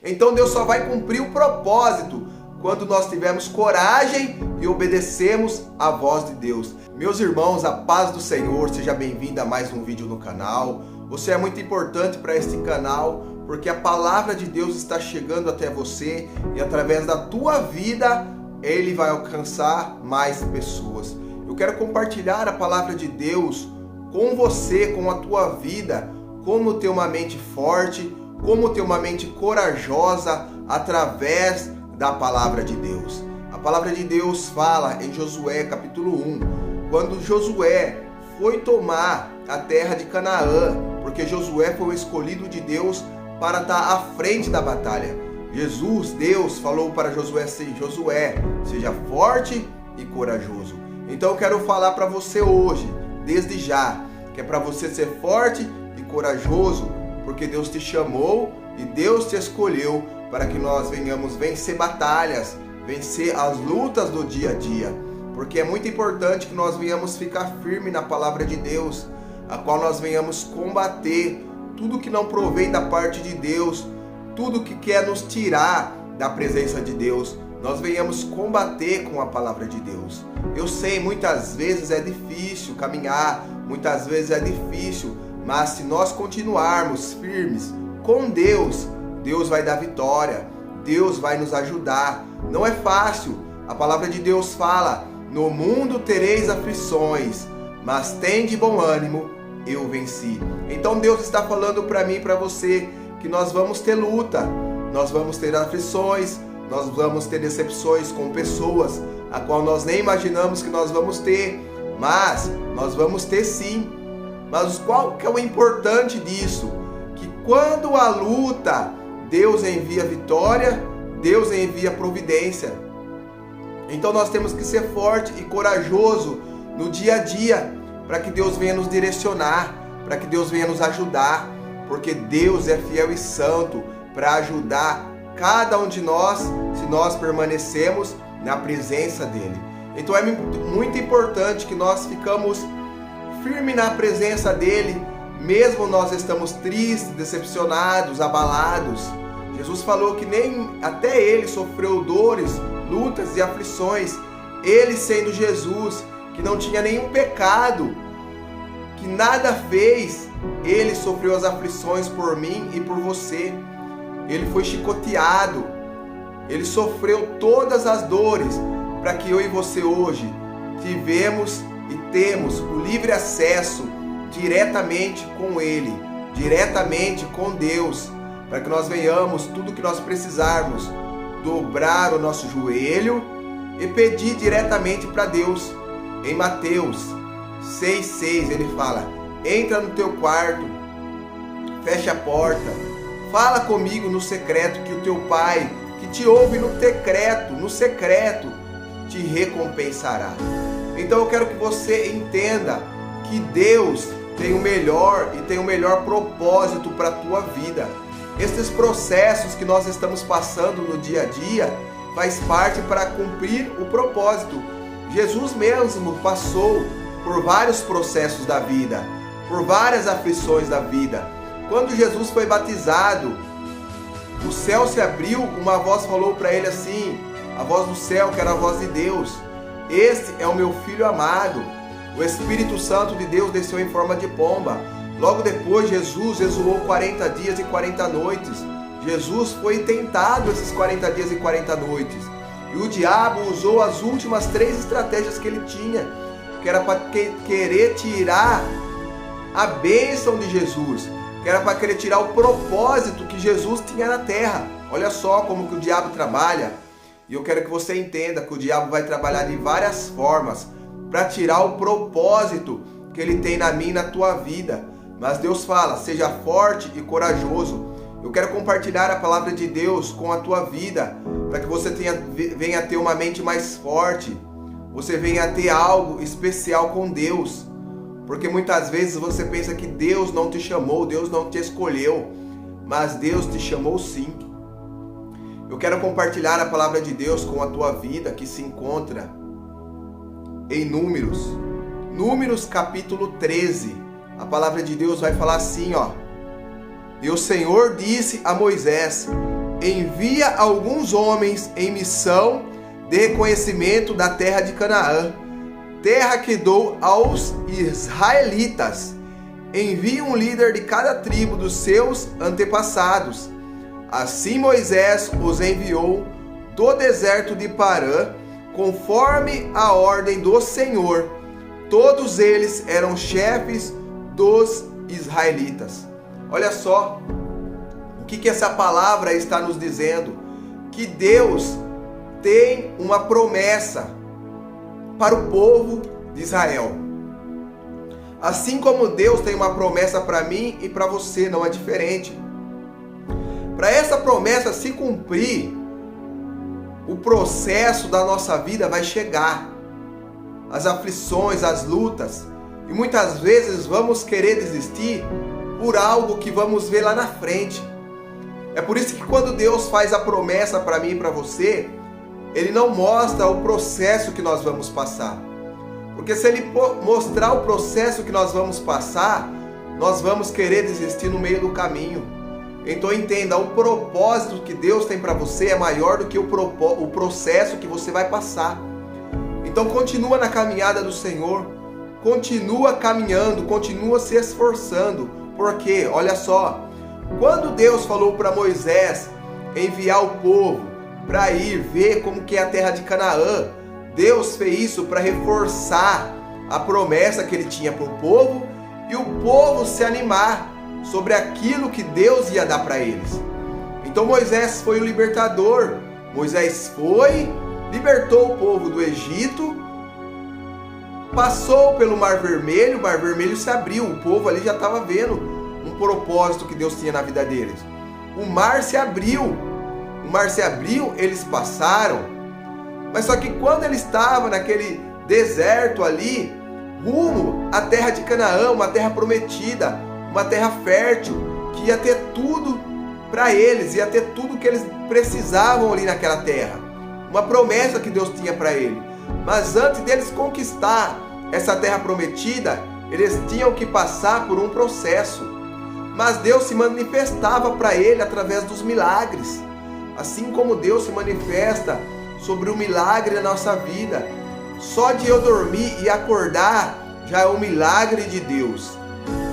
Então Deus só vai cumprir o propósito quando nós tivermos coragem e obedecemos a voz de Deus. Meus irmãos, a paz do Senhor, seja bem-vindo a mais um vídeo no canal. Você é muito importante para este canal, porque a palavra de Deus está chegando até você e através da tua vida, Ele vai alcançar mais pessoas. Eu quero compartilhar a palavra de Deus com você, com a tua vida, como ter uma mente forte, como ter uma mente corajosa através da palavra de Deus. A palavra de Deus fala em Josué capítulo 1, quando Josué foi tomar a terra de Canaã, porque Josué foi o escolhido de Deus para estar à frente da batalha. Deus falou para Josué assim: Josué, seja forte e corajoso. Então eu quero falar para você hoje, desde já, que é para você ser forte e corajoso, porque Deus te chamou e Deus te escolheu para que nós venhamos vencer batalhas, vencer as lutas do dia a dia. Porque é muito importante que nós venhamos ficar firme na palavra de Deus, a qual nós venhamos combater tudo que não provém da parte de Deus, tudo que quer nos tirar da presença de Deus. Nós venhamos combater com a palavra de Deus. Eu sei, muitas vezes é difícil caminhar, muitas vezes é difícil, mas se nós continuarmos firmes com Deus, Deus vai dar vitória, Deus vai nos ajudar. Não é fácil. A palavra de Deus fala: no mundo tereis aflições, mas tende bom ânimo, eu venci. Então Deus está falando para mim e para você que nós vamos ter luta, nós vamos ter aflições, nós vamos ter decepções com pessoas, a qual nós nem imaginamos que nós vamos ter, mas nós vamos ter sim. Mas qual que é o importante disso? Que quando a luta, Deus envia vitória, Deus envia providência. Então nós temos que ser forte e corajoso no dia a dia, para que Deus venha nos direcionar, para que Deus venha nos ajudar, porque Deus é fiel e santo para ajudar cada um de nós, se nós permanecemos na presença dEle. Então é muito importante que nós ficamos firmes na presença dEle, mesmo nós estamos tristes, decepcionados, abalados. Jesus falou que nem até Ele sofreu dores, lutas e aflições. Ele, sendo Jesus, que não tinha nenhum pecado, que nada fez, Ele sofreu as aflições por mim e por você. Ele foi chicoteado, Ele sofreu todas as dores para que eu e você hoje tivemos e temos o livre acesso diretamente com Ele, diretamente com Deus, para que nós venhamos tudo que nós precisarmos, dobrar o nosso joelho e pedir diretamente para Deus. Em Mateus 6,6 ele fala: entra no teu quarto, fecha a porta, fala comigo no secreto, que o teu Pai, que te ouve no secreto, te recompensará. Então eu quero que você entenda que Deus tem o melhor e tem o melhor propósito para a tua vida. Esses processos que nós estamos passando no dia a dia faz parte para cumprir o propósito. Jesus mesmo passou por vários processos da vida, por várias aflições da vida. Quando Jesus foi batizado, o céu se abriu, uma voz falou para ele assim, a voz do céu, que era a voz de Deus: este é o meu filho amado. O Espírito Santo de Deus desceu em forma de pomba. Logo depois, Jesus jejuou 40 dias e 40 noites. Jesus foi tentado esses 40 dias e 40 noites. E o diabo usou as últimas 3 estratégias que ele tinha, que era para querer tirar a bênção de Jesus, que era para querer tirar o propósito que Jesus tinha na terra. Olha só como que o diabo trabalha. E eu quero que você entenda que o diabo vai trabalhar de várias formas para tirar o propósito que ele tem na minha e na tua vida. Mas Deus fala: seja forte e corajoso. Eu quero compartilhar a palavra de Deus com a tua vida, para que você venha ter uma mente mais forte, você venha ter algo especial com Deus. Porque muitas vezes você pensa que Deus não te chamou, Deus não te escolheu, mas Deus te chamou sim. Eu quero compartilhar a palavra de Deus com a tua vida, que se encontra em Números capítulo 13. A palavra de Deus vai falar assim, ó: e o Senhor disse a Moisés: envia alguns homens em missão de reconhecimento da terra de Canaã, terra que dou aos israelitas. Envia um líder de cada tribo dos seus antepassados. Assim Moisés os enviou do deserto de Parã, conforme a ordem do Senhor. Todos eles eram chefes dos israelitas. Olha só o que essa palavra está nos dizendo: que Deus tem uma promessa para o povo de Israel. Assim como Deus tem uma promessa para mim e para você, não é diferente. Para essa promessa se cumprir, o processo da nossa vida vai chegar. As aflições, as lutas. E muitas vezes vamos querer desistir por algo que vamos ver lá na frente. É por isso que quando Deus faz a promessa para mim e para você, Ele não mostra o processo que nós vamos passar. Porque se Ele mostrar o processo que nós vamos passar, nós vamos querer desistir no meio do caminho. Então entenda, o propósito que Deus tem para você é maior do que o processo que você vai passar. Então continua na caminhada do Senhor, continua caminhando, continua se esforçando. Porque, olha só, quando Deus falou para Moisés enviar o povo para ir ver como que é a terra de Canaã, Deus fez isso para reforçar a promessa que Ele tinha para o povo e o povo se animar sobre aquilo que Deus ia dar para eles. Então Moisés foi o libertador. Moisés foi, libertou o povo do Egito, passou pelo Mar Vermelho, o Mar Vermelho se abriu, o povo ali já estava vendo um propósito que Deus tinha na vida deles. O mar se abriu, eles passaram. Mas só que quando ele estava naquele deserto ali, rumo à terra de Canaã, uma terra prometida, uma terra fértil, que ia ter tudo para eles, ia ter tudo que eles precisavam ali naquela terra. Uma promessa que Deus tinha para ele. Mas antes deles conquistar essa terra prometida, eles tinham que passar por um processo. Mas Deus se manifestava para ele através dos milagres. Assim como Deus se manifesta sobre o milagre na nossa vida. Só de eu dormir e acordar já é um milagre de Deus.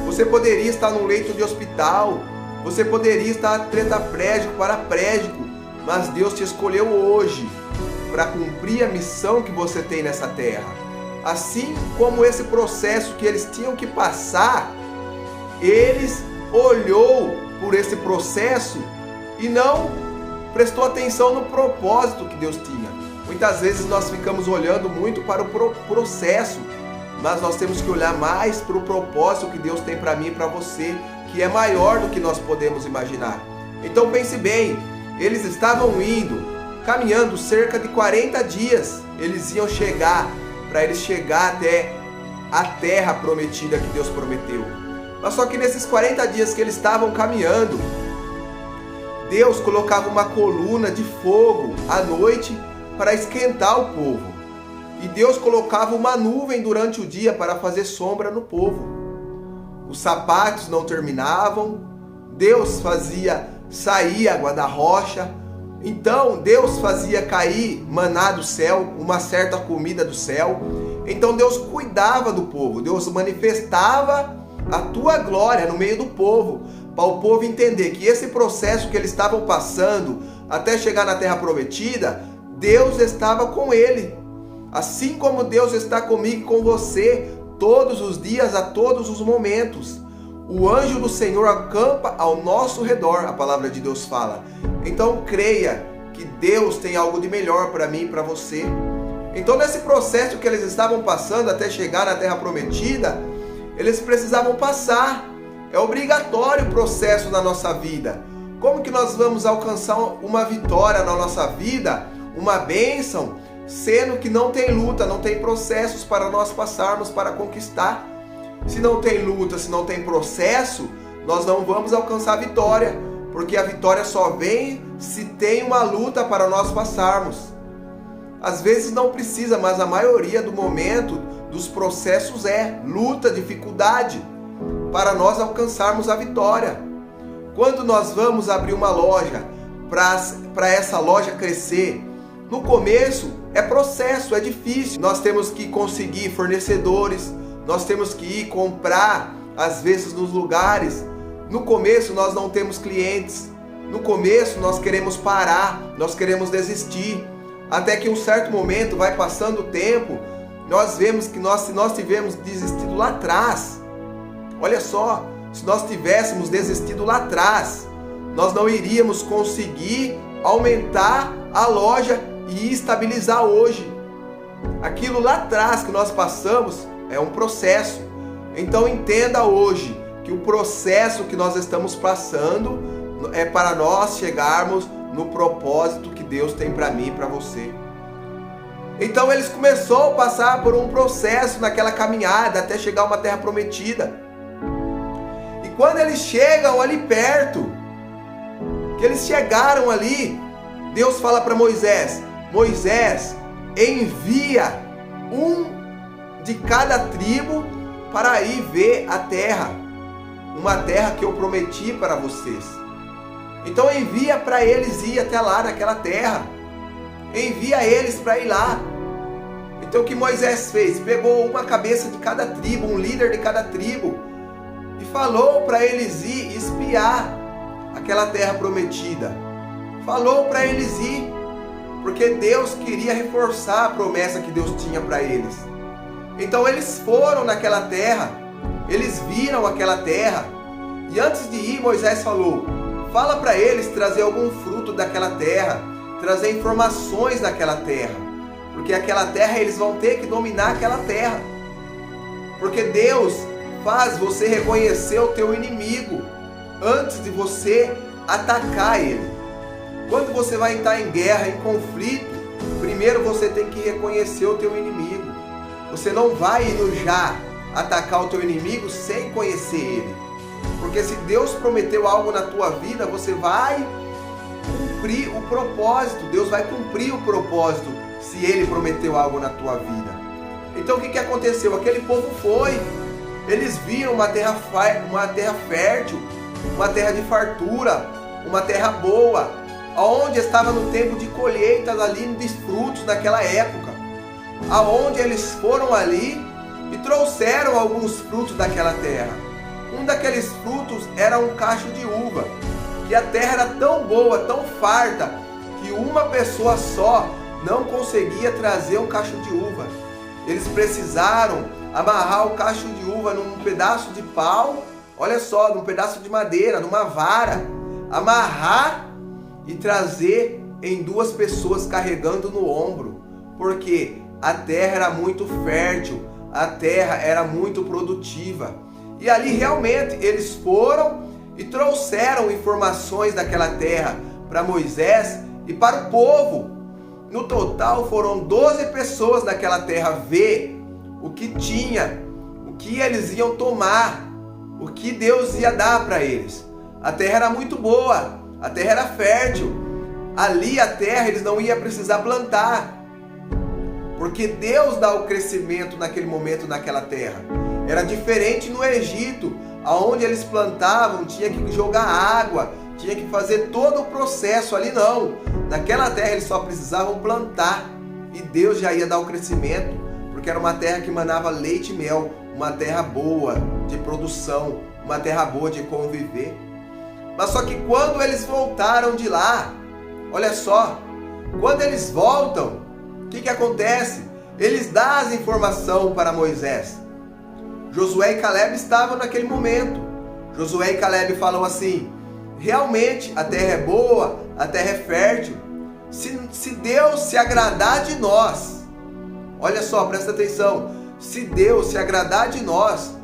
Você poderia estar num leito de hospital, você poderia estar tetraplégico, paraplégico, mas Deus te escolheu hoje para cumprir a missão que você tem nessa terra. Assim como esse processo que eles tinham que passar, eles olhou por esse processo e não prestou atenção no propósito que Deus tinha. Muitas vezes nós ficamos olhando muito para o processo, mas nós temos que olhar mais para o propósito que Deus tem para mim e para você, que é maior do que nós podemos imaginar. Então pense bem, eles estavam indo, caminhando cerca de 40 dias, eles iam chegar, para eles chegar até a terra prometida que Deus prometeu. Mas só que nesses 40 dias que eles estavam caminhando, Deus colocava uma coluna de fogo à noite para esquentar o povo. E Deus colocava uma nuvem durante o dia para fazer sombra no povo. Os sapatos não terminavam, Deus fazia sair água da rocha, então Deus fazia cair maná do céu, uma certa comida do céu. Então Deus cuidava do povo, Deus manifestava a tua glória no meio do povo, para o povo entender que esse processo que eles estavam passando até chegar na terra prometida, Deus estava com ele. Assim como Deus está comigo e com você todos os dias, a todos os momentos. O anjo do Senhor acampa ao nosso redor, a palavra de Deus fala. Então creia que Deus tem algo de melhor para mim e para você. Então nesse processo que eles estavam passando até chegar na terra prometida, eles precisavam passar. É obrigatório o processo na nossa vida. Como que nós vamos alcançar uma vitória na nossa vida, uma bênção, sendo que não tem luta, não tem processos para nós passarmos para conquistar? Se não tem luta, se não tem processo, nós não vamos alcançar a vitória, porque a vitória só vem se tem uma luta para nós passarmos. Às vezes não precisa, mas a maioria do momento dos processos é luta, dificuldade, para nós alcançarmos a vitória. Quando nós vamos abrir uma loja, para essa loja crescer? No começo é processo, é difícil. Nós temos que conseguir fornecedores, nós temos que ir comprar, às vezes, nos lugares. No começo nós não temos clientes. No começo nós queremos parar, nós queremos desistir. Até que um certo momento, vai passando o tempo, nós vemos que se nós tivermos desistido lá atrás, olha só, se nós tivéssemos desistido lá atrás, nós não iríamos conseguir aumentar a loja e estabilizar hoje. Aquilo lá atrás que nós passamos é um processo. Então entenda hoje que o processo que nós estamos passando é para nós chegarmos no propósito que Deus tem para mim e para você. Então eles começaram a passar por um processo naquela caminhada até chegar a uma terra prometida. E quando eles chegam ali perto, que eles chegaram ali, Deus fala para Moisés: Moisés, envia um de cada tribo para ir ver a terra, uma terra que eu prometi para vocês. Então envia para eles ir até lá naquela terra, envia eles para ir lá. Então o que Moisés fez? Pegou uma cabeça de cada tribo, um líder de cada tribo, e falou para eles ir espiar aquela terra prometida. Falou para eles ir, porque Deus queria reforçar a promessa que Deus tinha para eles. Então eles foram naquela terra, eles viram aquela terra, e antes de ir Moisés falou: fala para eles trazer algum fruto daquela terra, trazer informações daquela terra, porque aquela terra eles vão ter que dominar aquela terra, porque Deus faz você reconhecer o teu inimigo antes de você atacar ele. Quando você vai entrar em guerra, em conflito, primeiro você tem que reconhecer o teu inimigo. Você não vai indo já atacar o teu inimigo sem conhecer ele. Porque se Deus prometeu algo na tua vida, você vai cumprir o propósito. Deus vai cumprir o propósito se ele prometeu algo na tua vida. Então o que aconteceu? Aquele povo foi. Eles viram uma terra fértil, uma terra de fartura, uma terra boa, aonde estava no tempo de colheitas ali de frutos naquela época, aonde eles foram ali e trouxeram alguns frutos daquela terra. Um daqueles frutos era um cacho de uva, que a terra era tão boa, tão farta, que uma pessoa só não conseguia trazer um cacho de uva. Eles precisaram amarrar o cacho de uva num pedaço de pau, olha só, num pedaço de madeira, numa vara, amarrar e trazer em 2 pessoas carregando no ombro, porque a terra era muito fértil, a terra era muito produtiva. E ali realmente eles foram e trouxeram informações daquela terra para Moisés e para o povo. No total foram 12 pessoas naquela terra ver o que tinha, o que eles iam tomar, o que Deus ia dar para eles. A terra era muito boa, a terra era fértil. Ali a terra eles não iam precisar plantar, porque Deus dá o crescimento naquele momento naquela terra. Era diferente no Egito, aonde eles plantavam, tinha que jogar água, tinha que fazer todo o processo. Ali não, naquela terra eles só precisavam plantar e Deus já ia dar o crescimento, porque era uma terra que manava leite e mel, uma terra boa de produção, uma terra boa de conviver. Mas só que quando eles voltaram de lá, olha só, quando eles voltam, o que acontece? Eles dão as informações para Moisés. Josué e Caleb estavam naquele momento. Josué e Caleb falam assim: realmente a terra é boa, a terra é fértil. Se Deus se agradar de nós, olha só, presta atenção, se Deus se agradar de nós,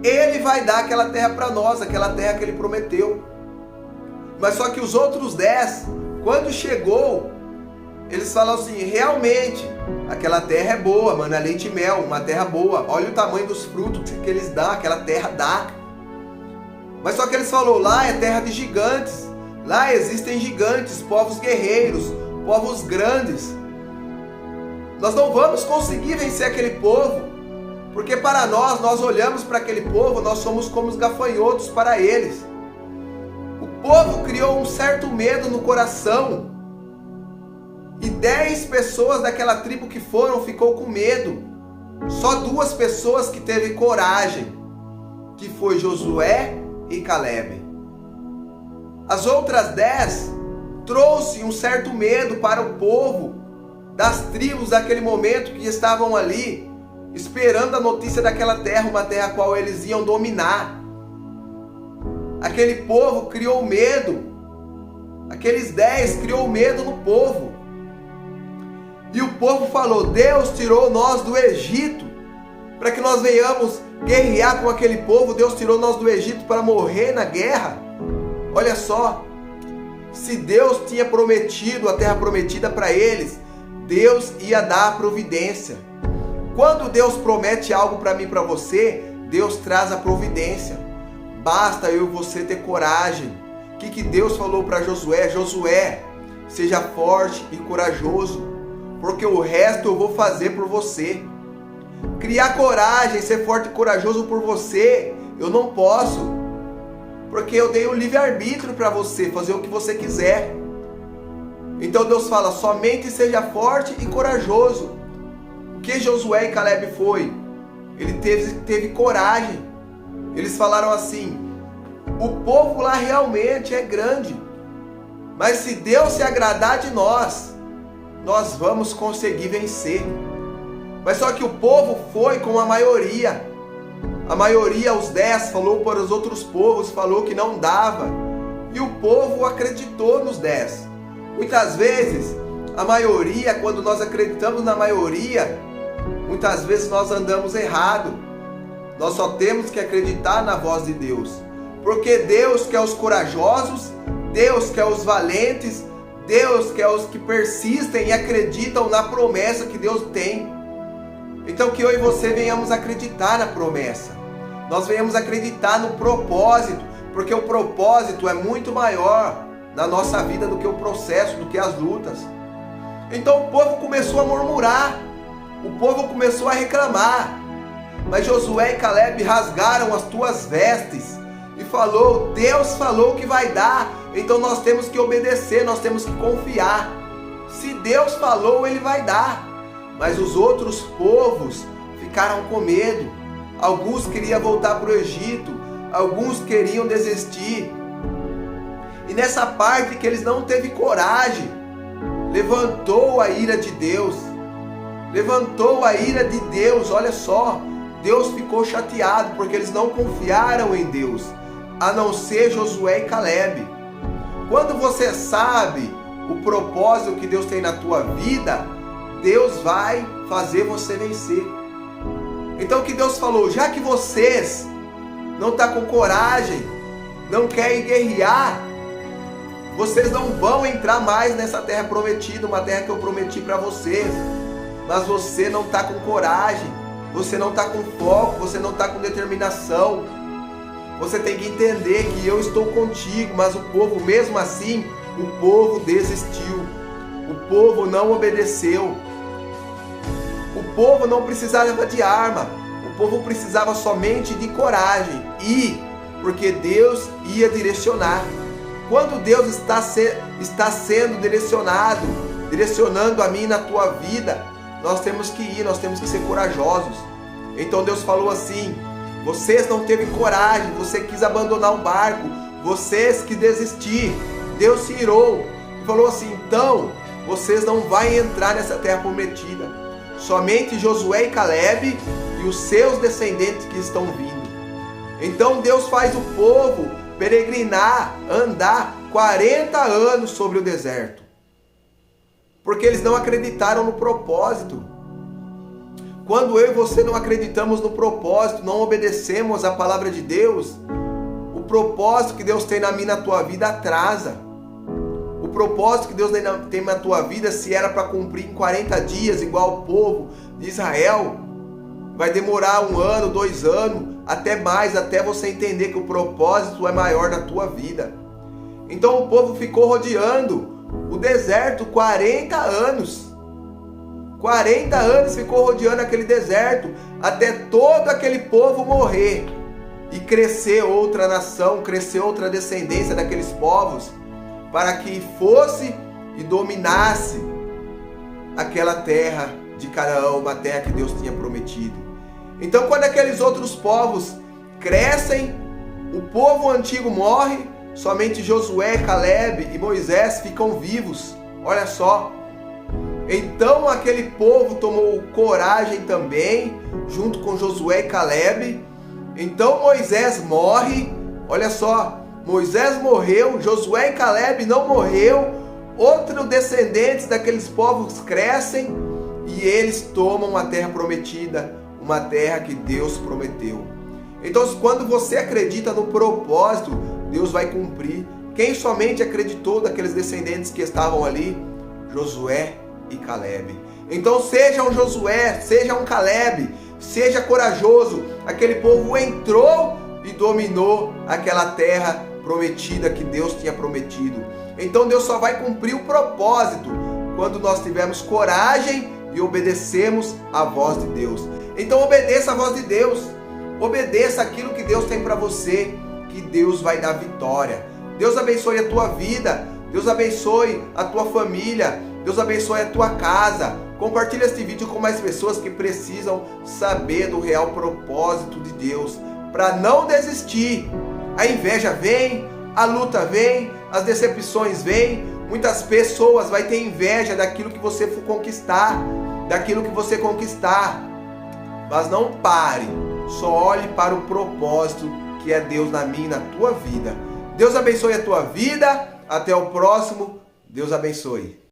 Ele vai dar aquela terra para nós, aquela terra que Ele prometeu. Mas só que os outros 10, quando chegou, eles falam assim: realmente, aquela terra é boa, mano, é leite e mel, uma terra boa. Olha o tamanho dos frutos que eles dão, aquela terra dá. Mas só que eles falaram: lá é terra de gigantes, lá existem gigantes, povos guerreiros, povos grandes. Nós não vamos conseguir vencer aquele povo, porque para nós olhamos para aquele povo, nós somos como os gafanhotos para eles. O povo criou um certo medo no coração. E 10 pessoas daquela tribo que foram ficou com medo. Só 2 pessoas que teve coragem, que foi Josué e Calebe. As outras 10 trouxe um certo medo para o povo das tribos daquele momento que estavam ali, esperando a notícia daquela terra, uma terra a qual eles iam dominar. Aquele povo criou medo. Aqueles 10 criou medo no povo. E o povo falou: Deus tirou nós do Egito para que nós venhamos guerrear com aquele povo. Deus tirou nós do Egito para morrer na guerra. Olha só, se Deus tinha prometido a terra prometida para eles, Deus ia dar a providência. Quando Deus promete algo para mim e para você, Deus traz a providência. Basta eu e você ter coragem. O que Deus falou para Josué? Josué, seja forte e corajoso, porque o resto eu vou fazer por você. Criar coragem, ser forte e corajoso por você, eu não posso, porque eu dei o livre-arbítrio para você fazer o que você quiser. Então Deus fala: somente seja forte e corajoso. O que Josué e Calebe foi? Ele teve coragem. Eles falaram assim: o povo lá realmente é grande, mas se Deus se agradar de nós, nós vamos conseguir vencer. Mas só que o povo foi com a maioria. A maioria, os 10, falou para os outros povos, falou que não dava. E o povo acreditou nos 10. Muitas vezes, a maioria, quando nós acreditamos na maioria, muitas vezes nós andamos errado. Nós só temos que acreditar na voz de Deus. Porque Deus quer os corajosos, Deus quer os valentes, Deus quer os que persistem e acreditam na promessa que Deus tem. Então que eu e você venhamos acreditar na promessa. Nós venhamos acreditar no propósito, porque o propósito é muito maior na nossa vida do que o processo, do que as lutas. Então o povo começou a murmurar, o povo começou a reclamar. Mas Josué e Calebe rasgaram as tuas vestes e falou: Deus falou que vai dar, então nós temos que obedecer, nós temos que confiar. Se Deus falou, Ele vai dar. Mas os outros povos ficaram com medo. Alguns queriam voltar para o Egito, alguns queriam desistir. E nessa parte que eles não teve coragem, levantou a ira de Deus. Levantou a ira de Deus, olha só. Deus ficou chateado porque eles não confiaram em Deus, a não ser Josué e Calebe. Quando você sabe o propósito que Deus tem na tua vida, Deus vai fazer você vencer. Então o que Deus falou: já que vocês não estão com coragem, não querem guerrear, vocês não vão entrar mais nessa terra prometida, uma terra que eu prometi para vocês. Mas você não está com coragem, você não está com foco, você não está com determinação. Você tem que entender que eu estou contigo, mas o povo, mesmo assim, o povo desistiu. O povo não obedeceu. O povo não precisava de arma. O povo precisava somente de coragem. E porque Deus ia direcionar. Quando Deus está sendo direcionando a mim e na tua vida, nós temos que ir, nós temos que ser corajosos. Então Deus falou assim: vocês não teve coragem, você quis abandonar o barco, vocês que desistir. Deus se irou e falou assim: então vocês não vão entrar nessa terra prometida. Somente Josué e Calebe e os seus descendentes que estão vindo. Então Deus faz o povo peregrinar, andar 40 anos sobre o deserto, porque eles não acreditaram no propósito. Quando eu e você não acreditamos no propósito, não obedecemos a palavra de Deus, o propósito que Deus tem na minha e na tua vida atrasa. O propósito que Deus tem na tua vida, se era para cumprir em 40 dias, igual o povo de Israel, vai demorar 1 ano, 2 anos, até mais, até você entender que o propósito é maior na tua vida. Então o povo ficou rodeando o deserto 40 anos. 40 anos ficou rodeando aquele deserto, até todo aquele povo morrer. e crescer outra nação, crescer outra descendência daqueles povos, para que fosse e dominasse aquela terra de Canaã, uma terra que Deus tinha prometido. Então, quando aqueles outros povos crescem, o povo antigo morre, somente Josué, Caleb e Moisés ficam vivos. Olha só. Então aquele povo tomou coragem também, junto com Josué e Caleb. Então Moisés morre. Olha só, Moisés morreu, Josué e Caleb não morreu. Outros descendentes daqueles povos crescem e eles tomam a terra prometida, uma terra que Deus prometeu. Então, quando você acredita no propósito, Deus vai cumprir. Quem somente acreditou daqueles descendentes que estavam ali? Josué e Caleb. Então seja um Josué, seja um Caleb, seja corajoso. Aquele povo entrou e dominou aquela terra prometida que Deus tinha prometido. Então Deus só vai cumprir o propósito quando nós tivermos coragem e obedecemos a voz de Deus. Então obedeça a voz de Deus, obedeça aquilo que Deus tem para você, que Deus vai dar vitória. Deus abençoe a tua vida, Deus abençoe a tua família, Deus abençoe a tua casa. Compartilhe este vídeo com mais pessoas que precisam saber do real propósito de Deus, para não desistir. A inveja vem, a luta vem, as decepções vêm. Muitas pessoas vão ter inveja daquilo que você for conquistar, daquilo que você conquistar. Mas não pare, só olhe para o propósito que é Deus na minha e na tua vida. Deus abençoe a tua vida. Até o próximo. Deus abençoe.